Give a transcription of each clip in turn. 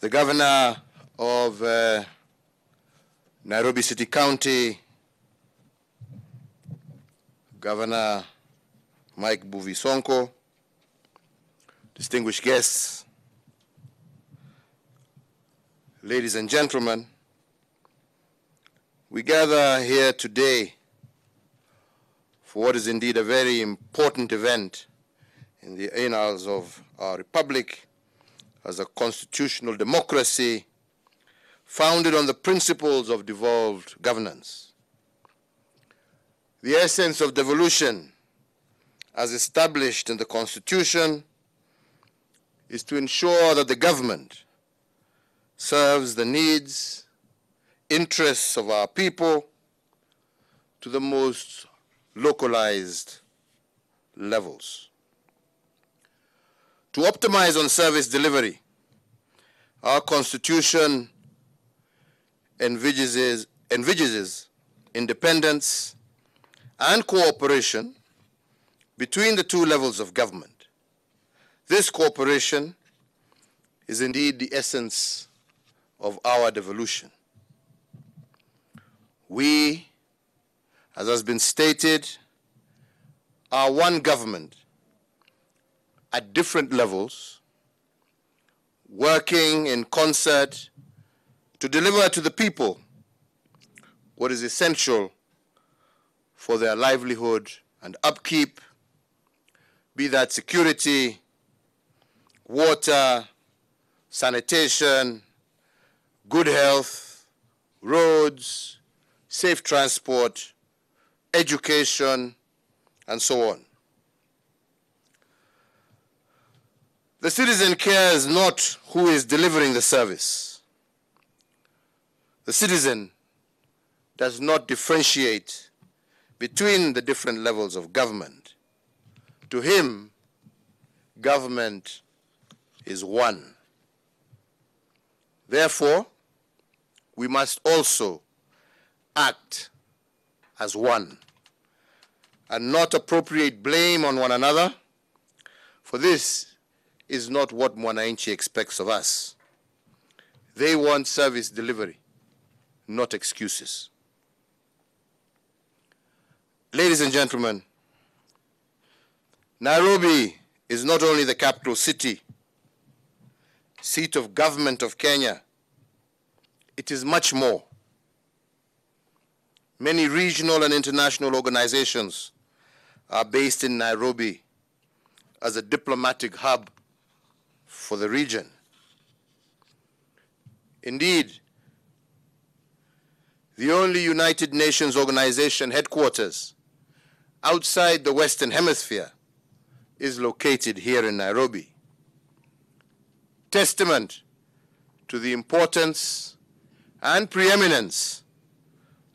the Governor of Nairobi City County, Governor Mike Buvi Sonko, distinguished guests, ladies and gentlemen, we gather here today for what is indeed a very important event in the annals of our republic as a constitutional democracy founded on the principles of devolved governance. The essence of devolution, as established in the Constitution, is to ensure that the government serves the needs, interests of our people to the most localized levels. To optimize on service delivery, our Constitution envisages independence and cooperation between the two levels of government. This cooperation is indeed the essence of our devolution. We, as has been stated, are one government at different levels, working in concert to deliver to the people what is essential for their livelihood and upkeep, be that security, water, sanitation, good health, roads, safe transport, education, and so on. The citizen cares not who is delivering the service. The citizen does not differentiate between the different levels of government. To him, government is one. Therefore, we must also act as one and not appropriate blame on one another, for this is not what Mwananchi expects of us. They want service delivery, not excuses. Ladies and gentlemen, Nairobi is not only the capital city, seat of government of Kenya, it is much more. Many regional and international organizations are based in Nairobi as a diplomatic hub for the region. Indeed, the only United Nations organization headquarters outside the Western Hemisphere is located here in Nairobi. Testament to the importance and preeminence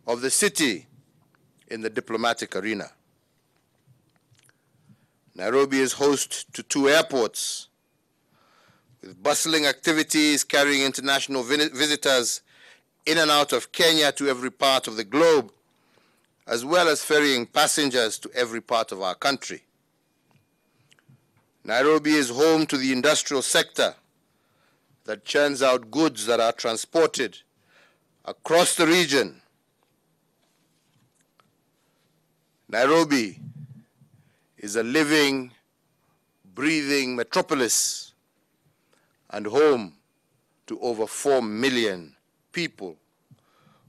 of the city in the diplomatic arena. Nairobi is host to 2 airports, with bustling activities carrying international visitors in and out of Kenya to every part of the globe, as well as ferrying passengers to every part of our country. Nairobi is home to the industrial sector that churns out goods that are transported across the region. Nairobi is a living, breathing metropolis and home to over 4 million people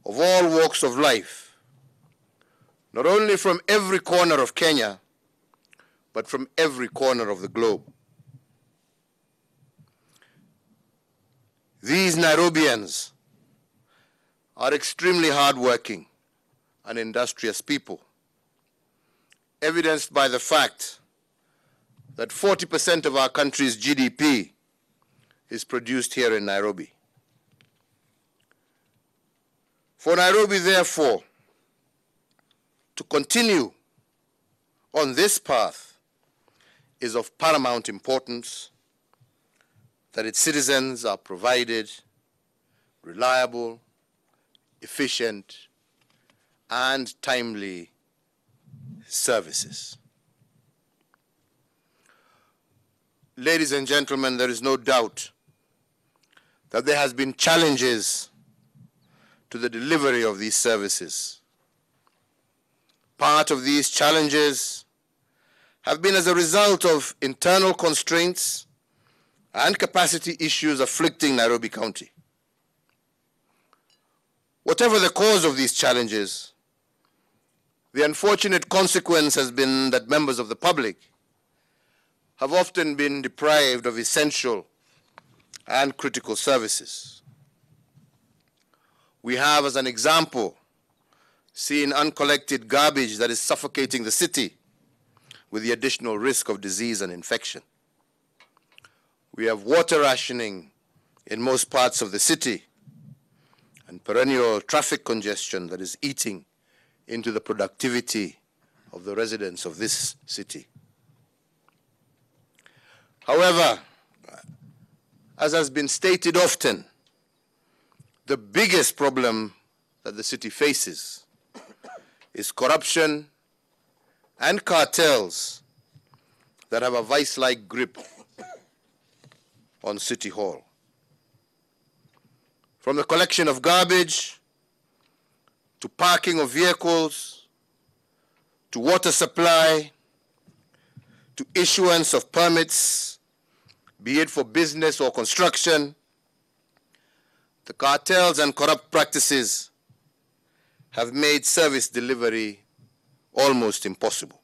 of all walks of life, not only from every corner of Kenya, but from every corner of the globe. These Nairobians are extremely hardworking and industrious people, evidenced by the fact that 40% of our country's GDP is produced here in Nairobi. For Nairobi, therefore, to continue on this path is of paramount importance, that its citizens are provided reliable, efficient, and timely services. Ladies and gentlemen, there is no doubt that there has been challenges to the delivery of these services. Part of these challenges have been as a result of internal constraints and capacity issues afflicting Nairobi County. Whatever the cause of these challenges, the unfortunate consequence has been that members of the public have often been deprived of essential and critical services. We have, as an example, seen uncollected garbage that is suffocating the city with the additional risk of disease and infection. We have water rationing in most parts of the city and perennial traffic congestion that is eating into the productivity of the residents of this city. However, as has been stated often, the biggest problem that the city faces is corruption and cartels that have a vice-like grip on City Hall. From the collection of garbage, to parking of vehicles, to water supply, to issuance of permits, be it for business or construction, the cartels and corrupt practices have made service delivery almost impossible.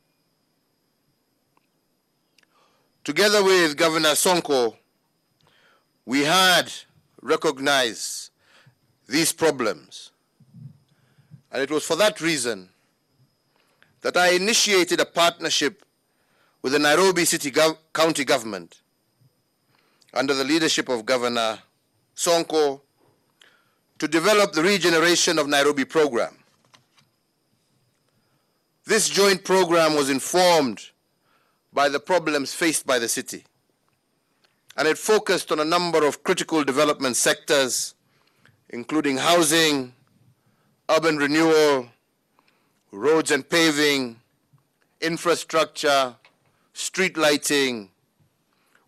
Together with Governor Sonko, we had recognized these problems, and it was for that reason that I initiated a partnership with the Nairobi County government under the leadership of Governor Sonko to develop the Regeneration of Nairobi program. This joint program was informed by the problems faced by the city, and it focused on a number of critical development sectors, including housing, urban renewal, roads and paving, infrastructure, street lighting,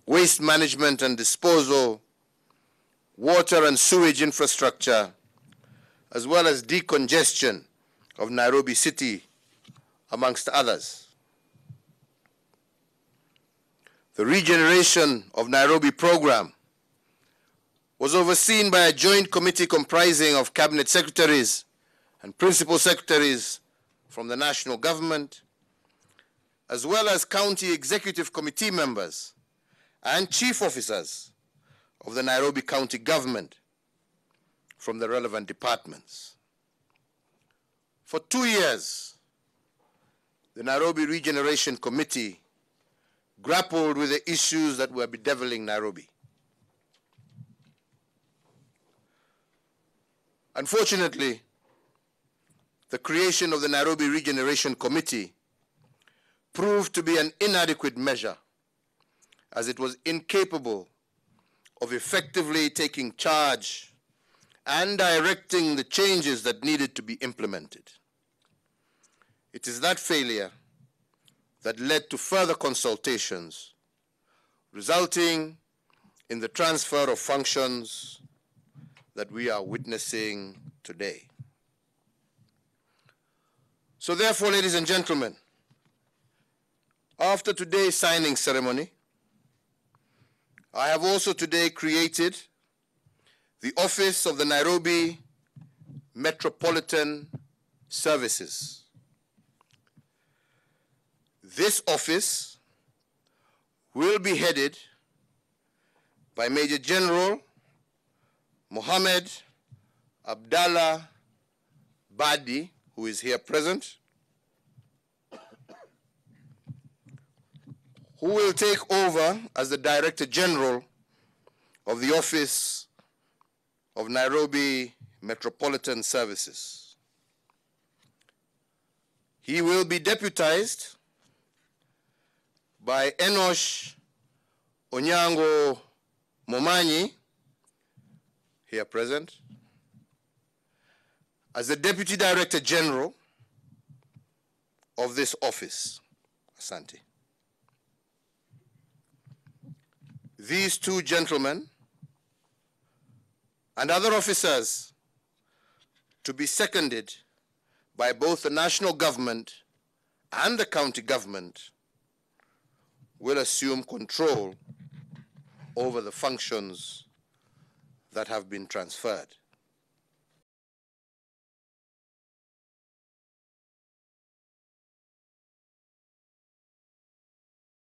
waste management and disposal, water and sewage infrastructure, as well as decongestion of Nairobi City, amongst others. The Regeneration of Nairobi program was overseen by a joint committee comprising of cabinet secretaries and principal secretaries from the national government, as well as county executive committee members and chief officers of the Nairobi County government from the relevant departments. For 2 years, the Nairobi Regeneration Committee grappled with the issues that were bedeviling Nairobi. Unfortunately, the creation of the Nairobi Regeneration Committee proved to be an inadequate measure, as it was incapable of effectively taking charge and directing the changes that needed to be implemented. It is that failure that led to further consultations, resulting in the transfer of functions that we are witnessing today. So therefore, ladies and gentlemen, after today's signing ceremony, I have also today created the Office of the Nairobi Metropolitan Services. This office will be headed by Major General Mohammed Abdallah Badi, who is here present, who will take over as the Director General of the Office of Nairobi Metropolitan Services. He will be deputized by Enosh Onyango Momanyi, here present, as the Deputy Director General of this office. Asante. These two gentlemen and other officers to be seconded by both the national government and the county government will assume control over the functions that have been transferred.